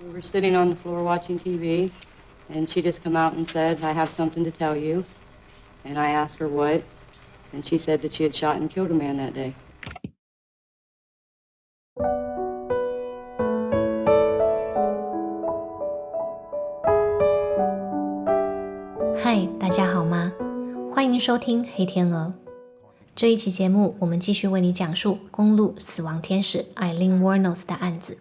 We were sitting on the floor watching TV, and she just come out and said, "I have something to tell you." And I asked her what, and she said that she had shot and killed a man that day. 嗨，大家好吗？欢迎收听黑天鹅。这一期节目，我们继续为你讲述公路死亡天使 Aileen Wuornos 的案子。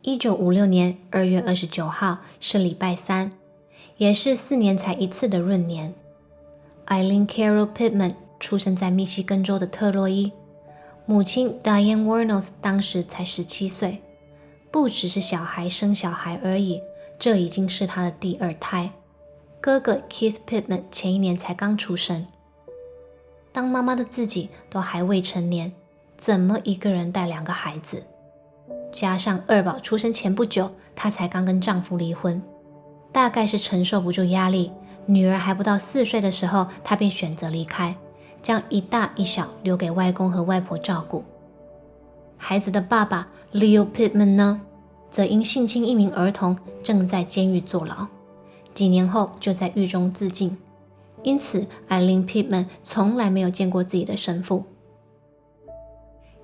1956年2月29号是礼拜三，也是4年才一次的闰年。Aileen Carol Pittman 出生在密西根州的特洛伊，母亲 Diane Wuornos 当时才17岁。不只是小孩生小孩而已，这已经是他的第二胎。哥哥 Keith Pittman 前一年才刚出生。当妈妈的自己都还未成年，怎么一个人带2个孩子？加上二宝出生前不久，她才刚跟丈夫离婚，大概是承受不住压力，女儿还不到4岁的时候，她便选择离开，将一大一小留给外公和外婆照顾。孩子的爸爸 Leo Pittman 呢，则因性侵一名儿童正在监狱坐牢，几年后就在狱中自尽。因此 Aileen Pittman 从来没有见过自己的生父。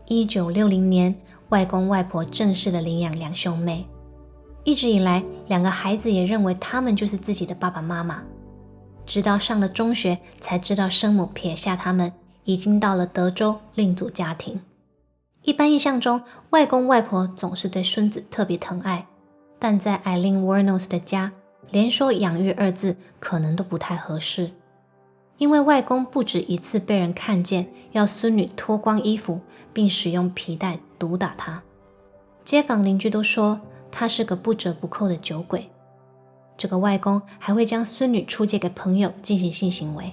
1960年，外公外婆正式的领养2兄妹。一直以来，2个孩子也认为他们就是自己的爸爸妈妈，直到上了中学才知道生母撇下他们，已经到了德州另组家庭。一般印象中，外公外婆总是对孙子特别疼爱，但在 Aileen Wuornos 的家，连说养育2字可能都不太合适。因为外公不止一次被人看见要孙女脱光衣服，并使用皮带毒打她。街坊邻居都说他是个不折不扣的酒鬼。这个外公还会将孙女出借给朋友进行性行为。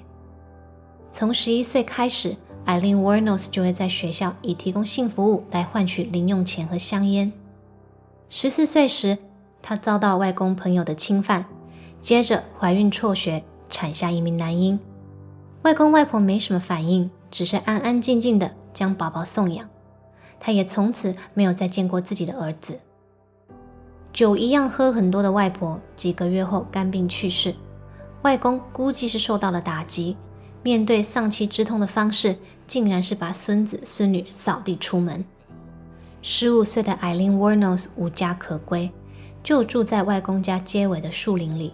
从11岁开始，Aileen Wuornos 就会在学校以提供性服务来换取零用钱和香烟。14岁时，她遭到外公朋友的侵犯，接着怀孕辍学，产下一名男婴。外公外婆没什么反应，只是安安静静的将宝宝送养。她也从此没有再见过自己的儿子。酒一样喝很多的外婆，几个月后肝病去世。外公估计是受到了打击，面对丧妻之痛的方式，竟然是把孙子孙女扫地出门。15岁的 Aileen Wuornos 无家可归，就住在外公家街尾的树林里。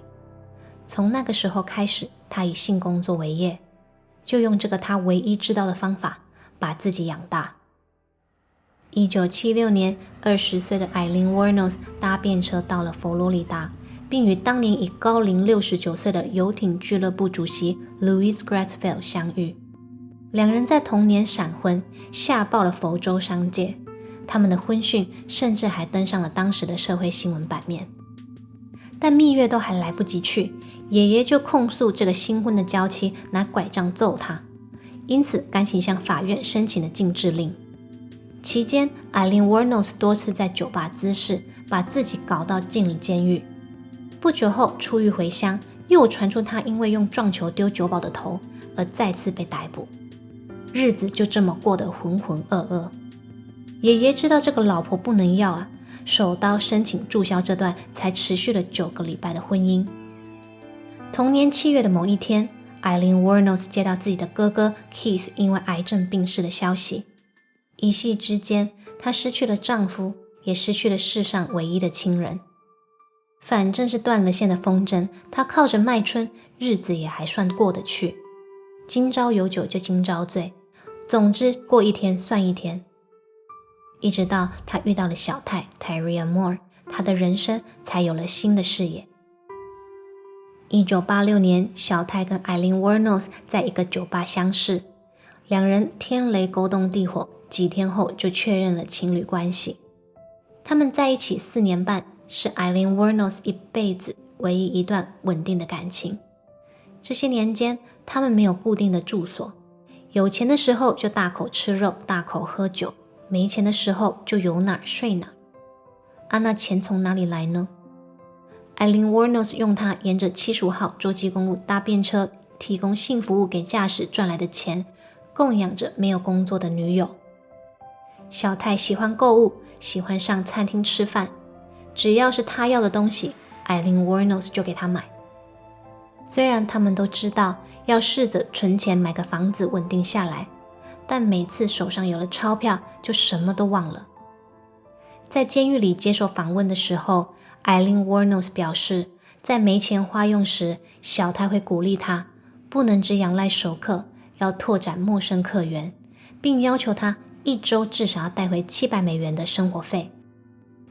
从那个时候开始，她以性工作为业，就用这个她唯一知道的方法，把自己养大。1976年，20岁的 Aileen Wuornos 搭便车到了佛罗里达，并与当年已高龄69岁的游艇俱乐部主席 Louis Gratzfeld 相遇。2人在同年闪婚，吓爆了佛州商界。他们的婚讯甚至还登上了当时的社会新闻版面。但蜜月都还来不及去，爷爷就控诉这个新婚的娇妻拿拐杖揍他，因此赶紧向法院申请了禁制令。期间 Aileen Wuornos 多次在酒吧滋事，把自己搞到进了监狱。不久后出狱回乡，又传出他因为用撞球丢酒保的头而再次被逮捕。日子就这么过得浑浑噩噩。爷爷知道这个老婆不能要啊，手刀申请注销这段才持续了9个礼拜的婚姻。同年7月的某一天， Aileen Wuornos 接到自己的哥哥 Keith 因为癌症病逝的消息。一夕之间，她失去了丈夫，也失去了世上唯一的亲人。反正是断了线的风筝，她靠着卖春，日子也还算过得去。今朝有酒就今朝醉，总之过一天算一天。一直到她遇到了小太 Tyria Moore， 她的人生才有了新的视野。1986年，小太跟 Aileen Wuornos 在一个酒吧相识，2人天雷勾动地火，几天后就确认了情侣关系。他们在一起4年半，是 Aileen Wuornos 一辈子唯一一段稳定的感情。这些年间，他们没有固定的住所，有钱的时候就大口吃肉，大口喝酒，没钱的时候就有哪儿睡哪儿。那钱从哪里来呢？ Aileen Wuornos 用她沿着75号洲际公路搭便车，提供性服务给驾驶赚来的钱，供养着没有工作的女友。小泰喜欢购物，喜欢上餐厅吃饭，只要是他要的东西，艾琳 Wuornos 就给他买。虽然他们都知道要试着存钱买个房子稳定下来，但每次手上有了钞票就什么都忘了。在监狱里接受访问的时候，艾琳 Wuornos 表示，在没钱花用时，小泰会鼓励他不能只仰赖熟客，要拓展陌生客源，并要求他1周至少要带回$700的生活费。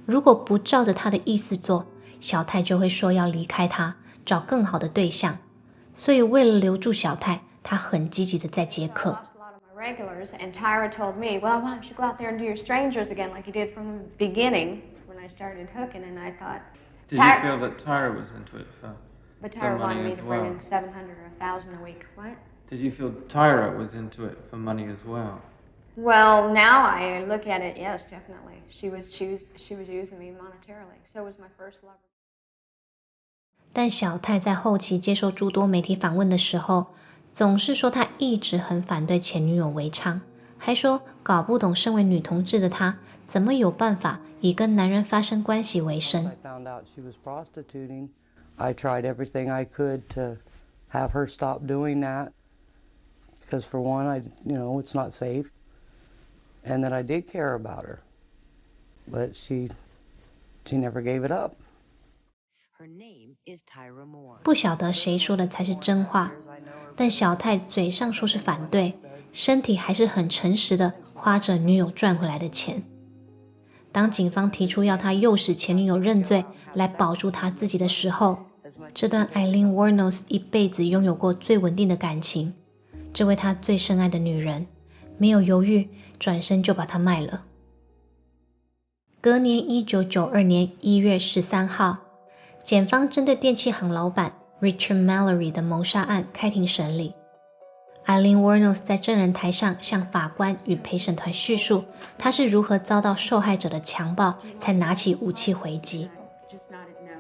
如果不照着他的意思做，小泰就会说要离开他，找更好的对象。所以为了留住小泰，他很积极的在接客。Regulars, and Tyra told me, well, why don't you go out there and do your strangers again like you did from the beginning when I started hooking, and I thought... Did you feel that Tyra was into it But for Tyra money wanted me as to bring well? in $700 or $1,000 a week. What? Did you feel Tyra was into it for money as well? Well, now I look at it, yes, definitely. She was using me monetarily. So was my first lover. 但小泰在后期接受诸多媒体访问的时候，总是说他一直很反对前女友为娼，还说搞不懂身为女同志的他怎么有办法以跟男人发生关系为生。 I found out she was prostituting. I tried everything I could to have her stop doing that because for one, it's not safe, and that I did care about her, but she never gave it up. 不晓得谁说的才是真话，但小泰嘴上说是反对，身体还是很诚实的花着女友赚回来的钱。当警方提出要他诱使前女友认罪来保住他自己的时候，这段艾琳 Wuornos 一辈子拥有过最稳定的感情，这位他最深爱的女人没有犹豫，转身就把她卖了。隔年1992年1月13号，检方针对电器行老板 Richard Mallory 的谋杀案开庭审理。艾琳 Wuornos 在证人台上向法官与陪审团叙述她是如何遭到受害者的强暴，才拿起武器回击。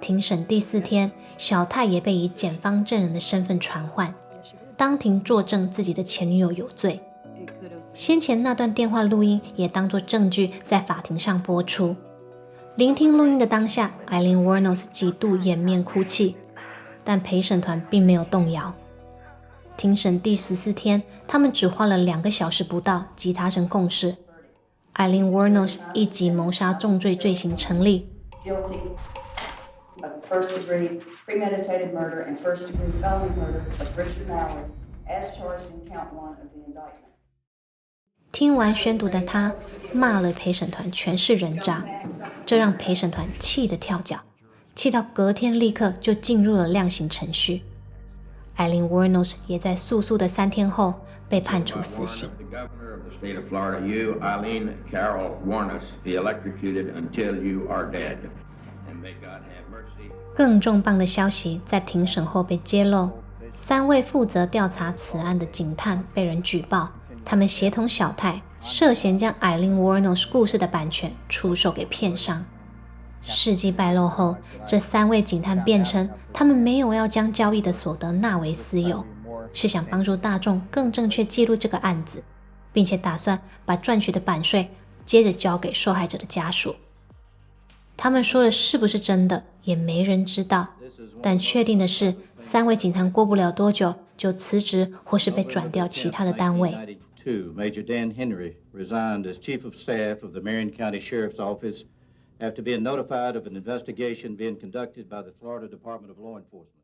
庭审第4天，小泰也被以检方证人的身份传唤，当庭作证自己的前女友有罪。先前那段电话录音也当作证据在法庭上播出。聆听录音的当下，艾琳 Wuornos 几度掩面哭泣，但陪审团并没有动摇。庭审第14天，他们只花了2个小时不到即达成共识。艾琳 Wuornos 一级谋杀重罪罪行成立。 Guilty of first-degree premeditated murder and first-degree felony murder of Richard Mallory, as charged in count 1 of the indictment. 听完宣读的他骂了陪审团全是人渣，这让陪审团气得跳脚，气到隔天立刻就进入了量刑程序。艾琳 Wuornos 也在诉讼的3天后被判处死刑。 The governor of the state of Florida, you, Eileen Carol Wuornos, be electrocuted until you are dead. And may God have mercy. 更重磅的消息在庭审后被揭露，3位负责调查此案的警探被人举报，他们协同小泰涉嫌将艾琳 Wuornos 故事的版权出售给片商。事迹败露后，这3位警探辩称，他们没有要将交易的所得纳为私有，是想帮助大众更正确记录这个案子，并且打算把赚取的版税接着交给受害者的家属。他们说的是不是真的，也没人知道。但确定的是，3位警探过不了多久就辞职或是被转调其他的单位。 Major Dan Henry resigned as Chief of Staff of the Marion County Sheriff's Office after being notified of an investigation being conducted by the Florida Department of Law Enforcement.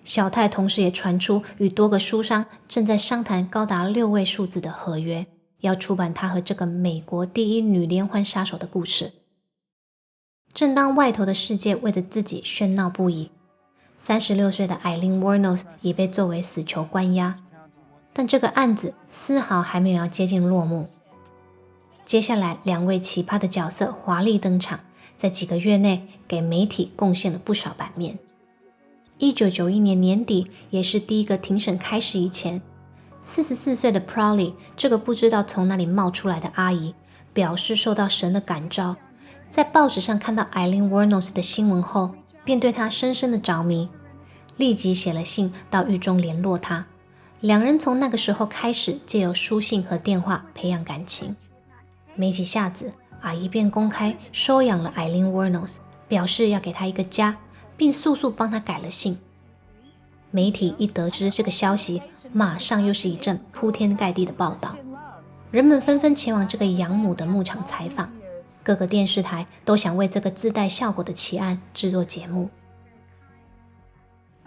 小泰同时也传出与多个书商正在商谈高达6位数字的合约，要出版他和这个美国第1女连环杀手的故事。正当外头的世界为着自己喧闹不已，36岁的艾琳 Wuornos 已被作为死囚关押，但这个案子丝毫还没有要接近落幕。接下来2位奇葩的角色华丽登场，在几个月内给媒体贡献了不少版面。1991年年底，也是第一个庭审开始以前，44岁的 Prowley 这个不知道从哪里冒出来的阿姨，表示受到神的感召，在报纸上看到艾琳 Wuornos 的新闻后，便对她深深的着迷，立即写了信到狱中联络她。2人从那个时候开始，借由书信和电话培养感情。没几下子，阿姨便公开收养了 Aileen Wuornos， 表示要给她一个家，并速速帮她改了姓。媒体一得知这个消息，马上又是一阵铺天盖地的报道，人们纷纷前往这个养母的牧场采访，各个电视台都想为这个自带效果的奇案制作节目。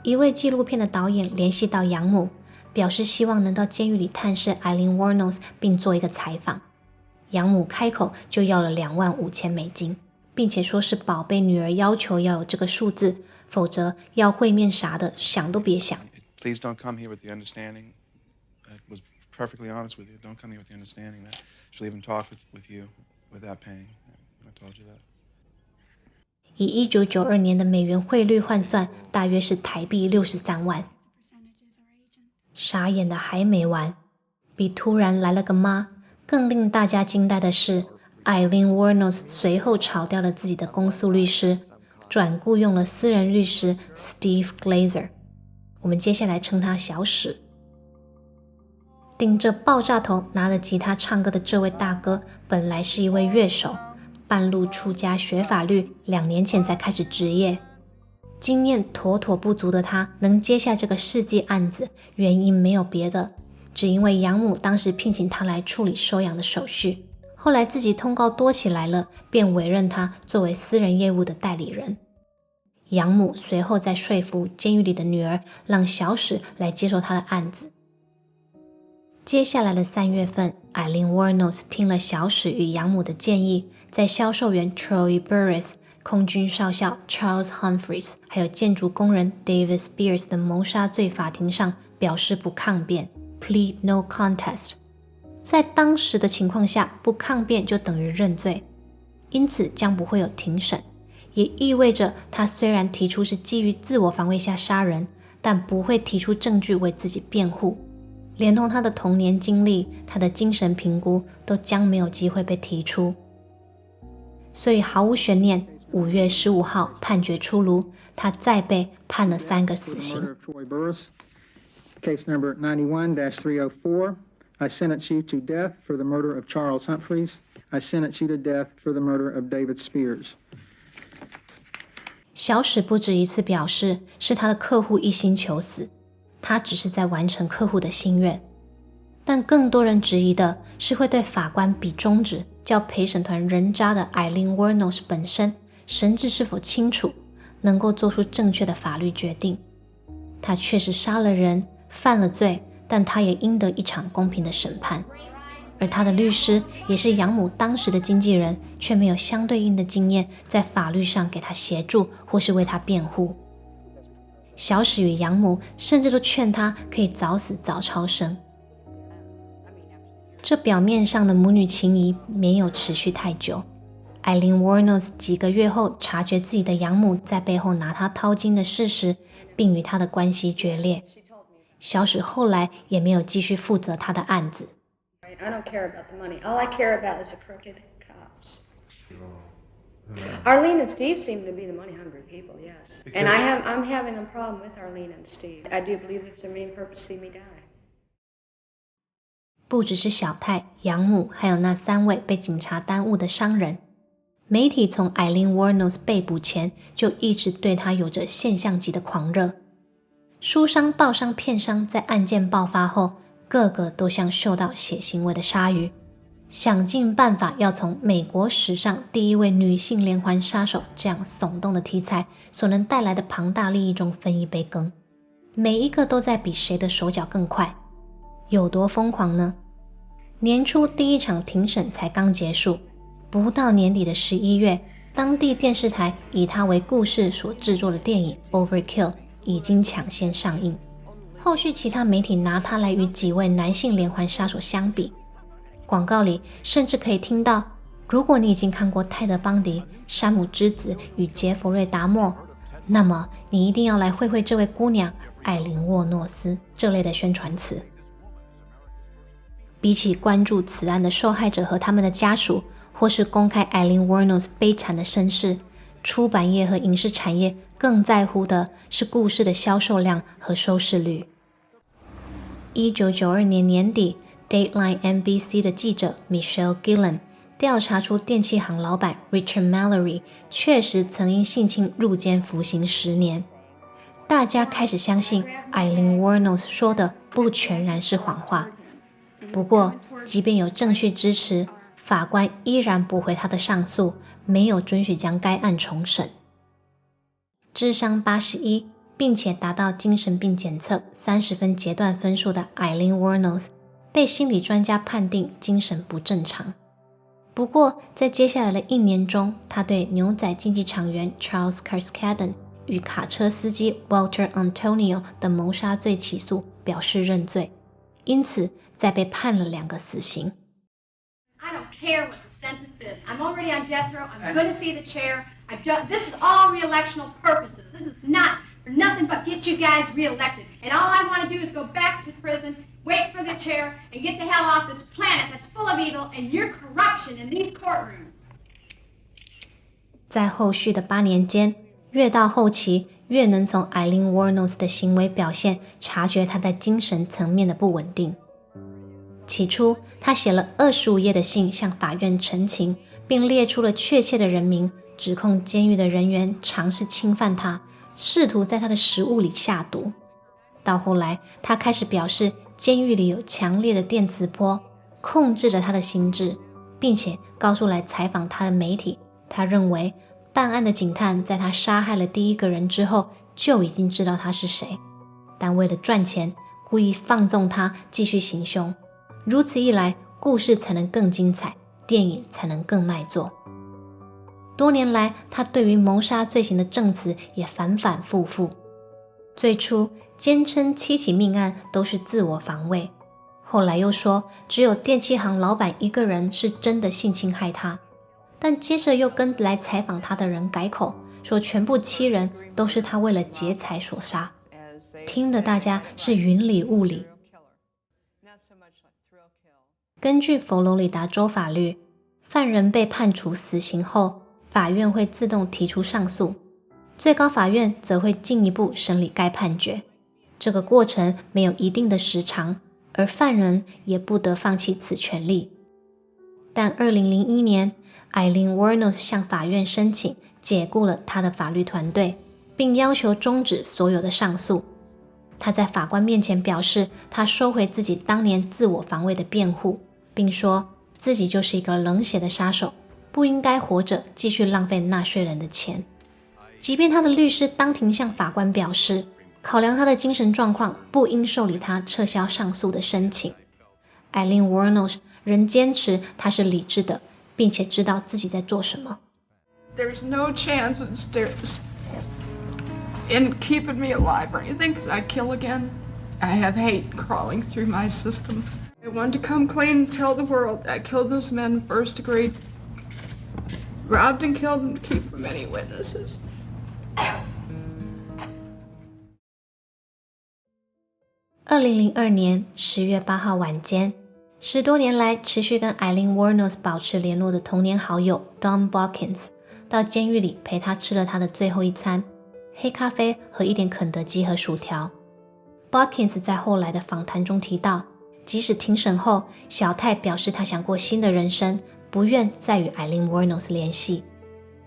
一位纪录片的导演联系到养母，表示希望能到监狱里探视 Aileen Wuornos 并做一个采访。养母开口就要了$25,000，并且说是宝贝女儿要求要有这个数字，否则要会面啥的想都别想。 Please don't come here with the understanding. I was perfectly honest with you. Don't come here with the understanding that she'll even talk with you without paying. I told you that. 以1992年的美元汇率换算，大约是台币63万。傻眼的还没完，比突然来了个妈更令大家惊呆的是， Aileen Wuornos 随后炒掉了自己的公诉律师，转雇用了私人律师 Steve Glazer， 我们接下来称他小史。顶着爆炸头拿着吉他唱歌的这位大哥，本来是一位乐手，半路出家学法律，2年前才开始执业。经验妥妥不足的他能接下这个世纪案子，原因没有别的，只因为养母当时聘请他来处理收养的手续，后来自己通告多起来了，便委任他作为私人业务的代理人。养母随后再说服监狱里的女儿，让小史来接受他的案子。接下来的3月份， Aileen Wuornos 听了小史与养母的建议，在销售员 Troy Burris、 空军少校 Charles Humphreys 还有建筑工人 David Spears 的谋杀罪法庭上表示不抗辩 Plead no contest。 在当时的情况下，不抗辩就等于认罪，因此将不会有庭审，也意味着他虽然提出是基于自我防卫下杀人，但不会提出证据为自己辩护，连同他的童年经历，他的精神评估都将没有机会被提出。所以毫无悬念，5月15号判决出炉，他再被判了3个死刑。 Case number 91-304. I sentence you to death for the murder of Charles Humphreys. I sentence you to death for the murder of David Spears. 小史不止一次表示是他的客户一心求死，他只是在完成客户的心愿。但更多人质疑的是会对法官比中指，叫陪审团人渣的 Aileen Wuornos 本身神智是否清楚，能够做出正确的法律决定。他确实杀了人，犯了罪，但他也应得一场公平的审判。而他的律师也是养母当时的经纪人，却没有相对应的经验在法律上给他协助或是为他辩护。小史与养母甚至都劝他可以早死早超生。这表面上的母女情谊没有持续太久。Aileen Wuornos 几个月后察觉自己的养母在背后拿她掏金的事实，并与她的关系决裂。小史后来也没有继续负责他的案子。I don't care about the money. All I care about is the crooked cops. Arlene and Steve seem to be the money-hungry people, yes. And I'm having a problem with Arlene and Steve. I do believe it's their main purpose to see me die. 不只是小泰、养母，还有那3位被警察耽误的商人。媒体从 Aileen Wuornos 被捕前就一直对她有着现象级的狂热。书商、报商、片商在案件爆发后，个个都像嗅到血腥味的鲨鱼，想尽办法要从美国史上第1位女性连环杀手这样耸动的题材所能带来的庞大利益中分一杯羹。每一个都在比谁的手脚更快。有多疯狂呢？年初第1场庭审才刚结束，不到年底的11月，当地电视台以它为故事所制作的电影 Overkill 已经抢先上映。后续其他媒体拿它来与几位男性连环杀手相比，广告里甚至可以听到，如果你已经看过泰德·邦迪、山姆之子与杰弗瑞·达莫，那么你一定要来会会这位姑娘艾琳·沃诺斯这类的宣传词。比起关注此案的受害者和他们的家属，或是公开 Aileen Wuornos 悲惨的身世，出版业和影视产业更在乎的是故事的销售量和收视率。1992年年底， Dateline NBC 的记者 Michelle Gillen 调查出电器行老板 Richard Mallory 确实曾因性侵入监服刑10年。大家开始相信 Aileen Wuornos 说的不全然是谎话。不过，即便有证据支持，法官依然驳回他的上诉，没有准许将该案重审。智商81，并且达到精神病检测30分截断分数的 Aileen Wuornos 被心理专家判定精神不正常。不过，在接下来的1年中，他对牛仔竞技场员 Charles Carskadden 与卡车司机 Walter Antonio 的谋杀罪起诉表示认罪，因此再被判了2个死刑。I don't care what the sentence is. I'm already on death row. I'm going to see the chair. This is all re-electional purposes. This is not for nothing but get you guys re-elected. And all I want to do is go back to prison, wait for the chair, and get the hell off this planet that's full of evil and your corruption in these courtrooms. 在后续的8年间，越到后期，越能从 Aileen Wuornos 的行为表现察觉她在精神层面的不稳定。起初，他写了25页的信向法院陈情，并列出了确切的人名，指控监狱的人员尝试侵犯他，试图在他的食物里下毒。到后来，他开始表示监狱里有强烈的电磁波，控制着他的心智，并且告诉来采访他的媒体，他认为办案的警探在他杀害了第一个人之后就已经知道他是谁，但为了赚钱，故意放纵他继续行凶。如此一来，故事才能更精彩，电影才能更卖座。多年来，他对于谋杀罪行的证词也反反复复。最初坚称7起命案都是自我防卫，后来又说只有电器行老板一个人是真的性侵害他，但接着又跟来采访他的人改口，说全部7人都是他为了劫财所杀，听得大家是云里雾里。根据佛罗里达州法律，犯人被判处死刑后，法院会自动提出上诉，最高法院则会进一步审理该判决。这个过程没有一定的时长，而犯人也不得放弃此权利。但2001年，Aileen Wuornos 向法院申请解雇了他的法律团队，并要求终止所有的上诉。他在法官面前表示，他收回自己当年自我防卫的辩护，并说自己就是一个冷血的杀手，不应该活着继续浪费纳税人的钱。即便他的律师当庭向法官表示，考量他的精神状况，不应受理他撤销上诉的申请。Aileen Wuornos 仍坚持他是理智的，并且知道自己在做什么。There's no chance in keeping me alive or anything, because I kill again. I have hate crawling through my system. I want to come clean and tell the world I killed those men first degree, robbed and killed them to keep from any witnesses. 2002年10月8号晚间，10多年来持续跟 Aileen Wuornos 保持联络的童年好友 Don Botkins 到监狱里陪他吃了他的最后一餐，黑咖啡和一点肯德基和薯条。Botkins 在后来的访谈中提到，即使庭审后，小泰表示他想过新的人生，不愿再与 Aileen Wuornos 联系。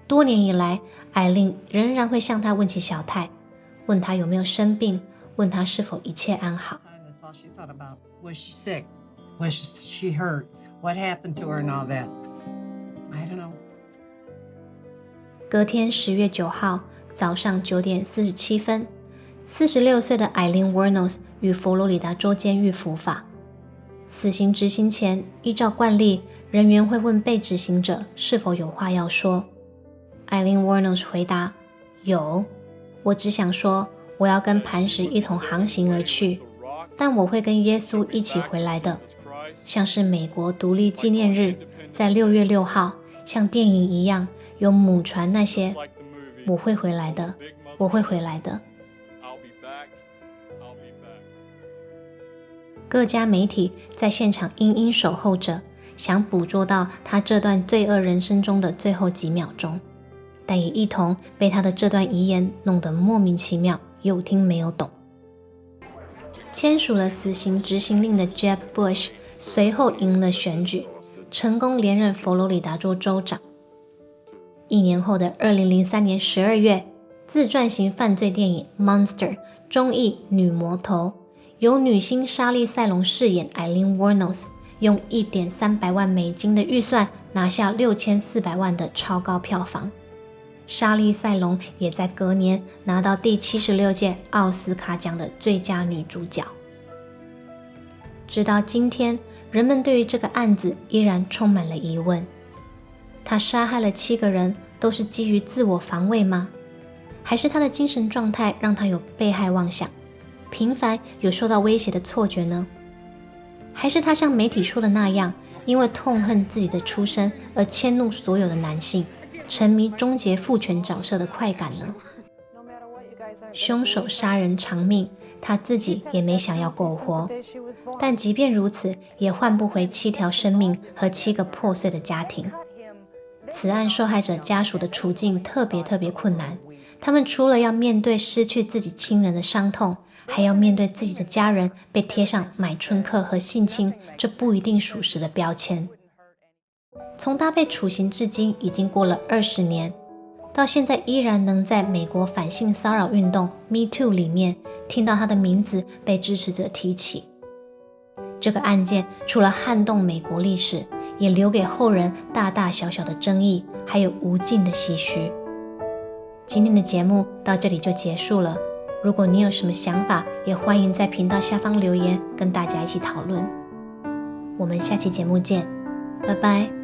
多年以来， Aileen 仍然会向他问起小泰，问他有没有生病，问他是否一切安好。 That's all she thought about. Was she sick? Was she hurt? What happened to her and all that? I don't know. 隔天10月9号早上9点47分，46岁的 Aileen Wuornos 与佛罗里达州监狱伏法。死刑执行前，依照惯例，人员会问被执行者是否有话要说。Aileen Wuornos 回答：有，我只想说我要跟磐石一同航行而去，但我会跟耶稣一起回来的，像是美国独立纪念日在6月6号，像电影一样有母船那些，我会回来的，我会回来的。各家媒体在现场殷殷守候着，想捕捉到他这段罪恶人生中的最后几秒钟，但也一同被他的这段遗言弄得莫名其妙，有听没有懂。签署了死刑执行令的 Jeb Bush 随后赢了选举，成功连任佛罗里达州州长。1年后的2003年12月，自传型犯罪电影《Monster》中译《女魔头》，由女星莎莉·赛隆饰演 Eileen Wuornos， 用1.300万美金的预算拿下6400万的超高票房。莎莉·赛隆也在隔年拿到第76届奥斯卡奖的最佳女主角。直到今天，人们对于这个案子依然充满了疑问。他杀害了7个人，都是基于自我防卫吗？还是他的精神状态让他有被害妄想，频繁有受到威胁的错觉呢？还是他像媒体说的那样，因为痛恨自己的出身而迁怒所有的男性，沉迷终结父权角色的快感呢？凶手杀人偿命，他自己也没想要苟活，但即便如此，也换不回7条生命和7个破碎的家庭。此案受害者家属的处境特别困难，他们除了要面对失去自己亲人的伤痛，还要面对自己的家人被贴上买春客和性侵这不一定属实的标签。从他被处刑至今已经过了20年，到现在依然能在美国反性骚扰运动 Me Too 里面听到他的名字被支持者提起。这个案件除了撼动美国历史，也留给后人大大小小的争议，还有无尽的唏嘘。今天的节目到这里就结束了，如果你有什么想法，也欢迎在频道下方留言，跟大家一起讨论。我们下期节目见，拜拜。